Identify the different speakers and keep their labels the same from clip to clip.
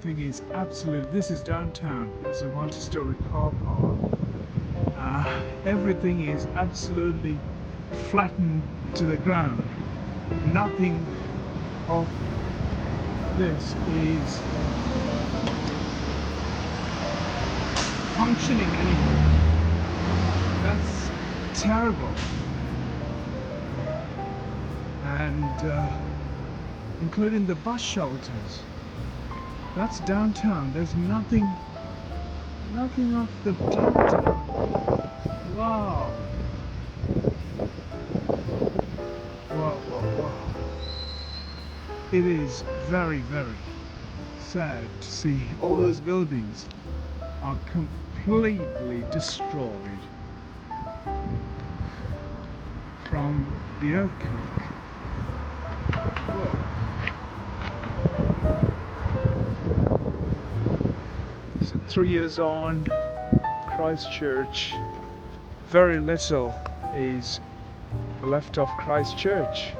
Speaker 1: everything is absolute. This is downtown. There's a multi-story car park. Everything is absolutely flattened to the ground. Nothing of this is functioning anymore. That's terrible. And including the bus shelters. That's downtown. There's nothing of the downtown. Wow. Wow. It is very, very sad to see all those buildings are completely destroyed from the earthquake. Whoa. So 3 years on, Christchurch, very little is left of Christchurch.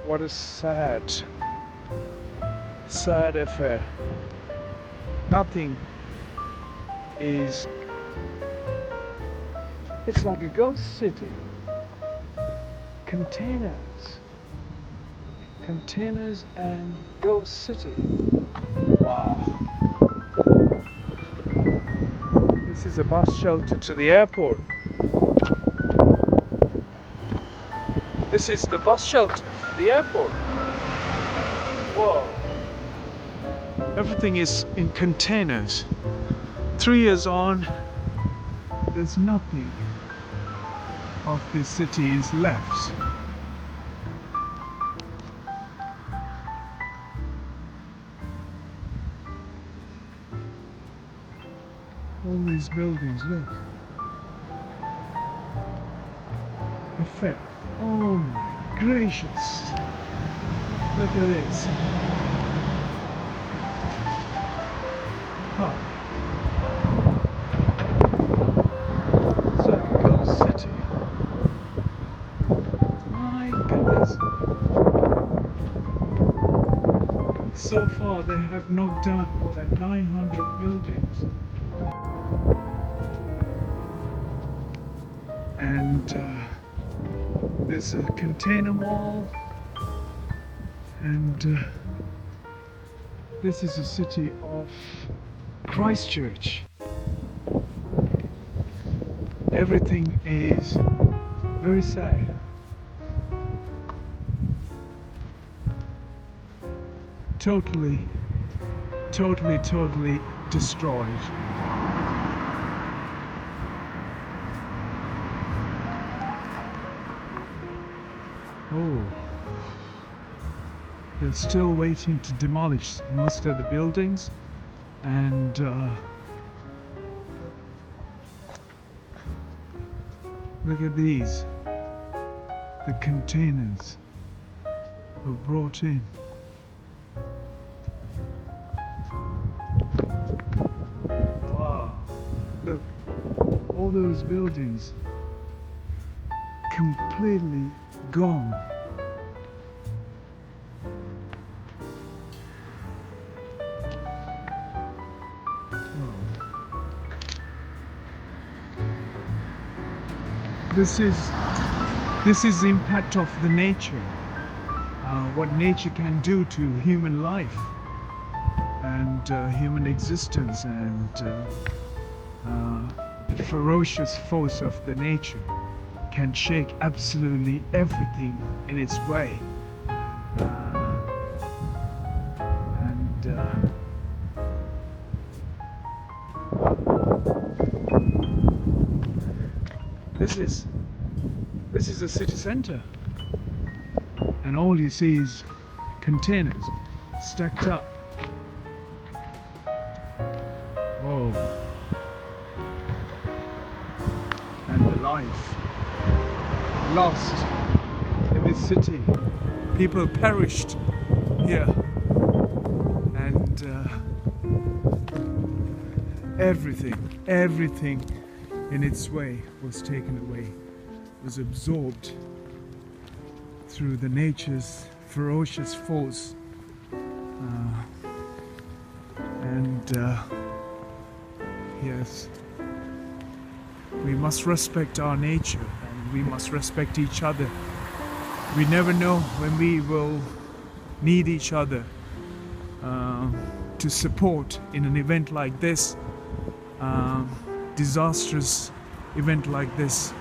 Speaker 1: What a sad affair. Nothing is, it's like a ghost city. Containers and ghost city. Wow. This is a bus shelter to the airport. This is the bus shelter to the airport. Whoa. Everything is in containers. 3 years on, there's nothing of this city is left. All these buildings, look. Perfect. Oh my gracious. Look at this. Huh. It's like a ghost city. My goodness. So far they have knocked down more than 900 buildings. And there's a container mall, and this is the city of Christchurch. Everything is very sad. Totally destroyed. Oh, they're still waiting to demolish most of the buildings, and look at these, the containers were brought in. Wow, look, all those buildings completely gone. This is the impact of the nature, what nature can do to human life and human existence, and the ferocious force of the nature can shake absolutely everything in its way. This is a city center, and all you see is containers stacked up. Whoa. And the life lost in this city. People perished here, and everything in its way was taken away, was absorbed through the nature's ferocious force. And yes, we must respect our nature and we must respect each other. We never know when we will need each other to support in an event like this, disastrous event like this.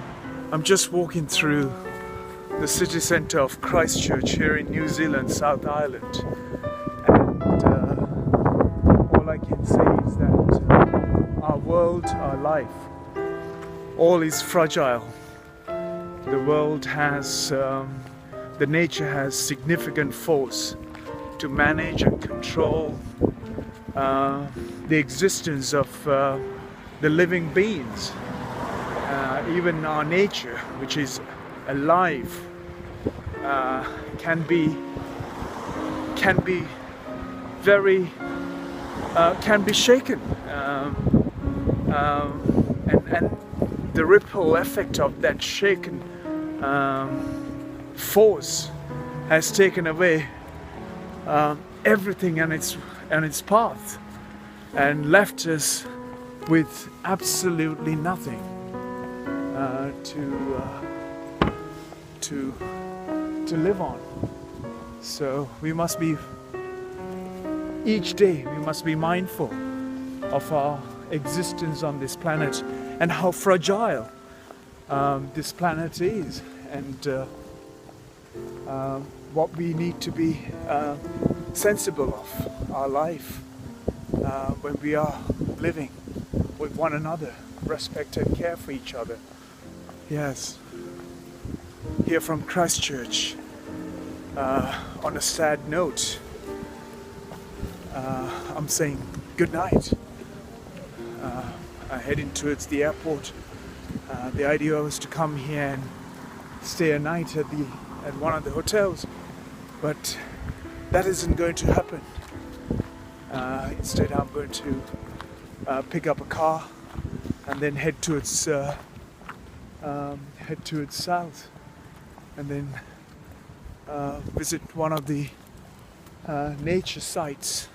Speaker 1: I'm just walking through the city centre of Christchurch here in New Zealand, South Island, and all I can say is that our world, our life, all is fragile. The world has, the nature has significant force to manage and control the existence of the living beings. Even our nature, which is alive, can be very can be shaken, and the ripple effect of that shaken force has taken away everything on its path and left us with absolutely nothing to live on. So we must be, each day we must be mindful of our existence on this planet and how fragile this planet is, and what we need to be sensible of our life when we are living with one another, respect and care for each other. Yes, here from Christchurch, on a sad note, I'm saying good night. I'm heading towards the airport. The idea was to come here and stay a night at one of the hotels, but that isn't going to happen. Instead, I'm going to pick up a car and then head towards south, and then visit one of the nature sites